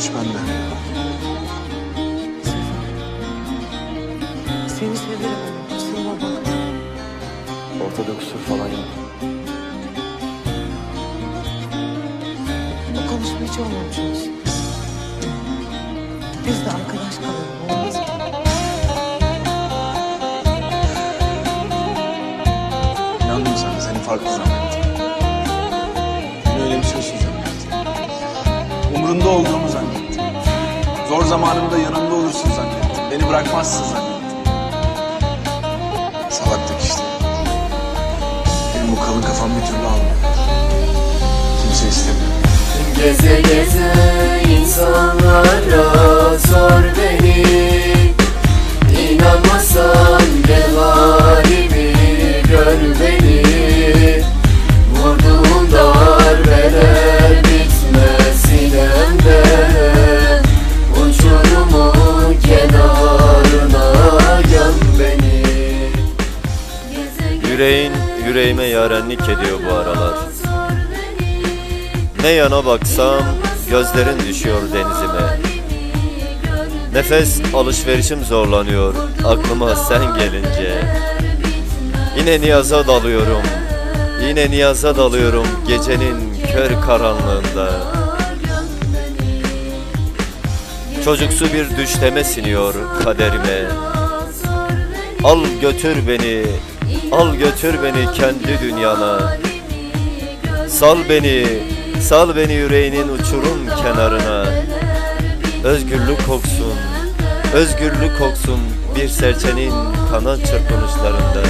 suç bende. Seni severim ama kusuruma bakma. Ortada kusur falan yok. Bu konuşma hiç olmamış olsun. Biz de arkadaş kalalım, olmaz mı? İnandım sana, seni farklı zannettim. Beni önemsiyorsun zannettim. Umurunda olduğumu zannettim. Zor zamanımda yanımda olursun zannettim. Beni bırakmazsın zannettim. Salaklık işte. Benim bu kalın kafam bir türlü almıyor. Kimse istemiyor. Geze geze insanlara sor beni. İnanmasan gel halimi gör beni. Vurduğum darbeler bitmez sinemde. Uçurumun kenarına göm beni. Yüreğin yüreğime yarenlik ediyor bu aralar. Ne yana baksam gözlerin düşüyor denizime. Nefes alışverişim zorlanıyor aklıma sen gelince. Yine niyaza dalıyorum, yine niyaza dalıyorum gecenin kör karanlığında. Çocuksu bir düşleme siniyor kaderime. Al götür beni, al götür beni kendi dünyana. Sal beni yüreğinin uçurum kenarına. Özgürlük koksun, özgürlük koksun bir serçenin kanat çırpınışlarında.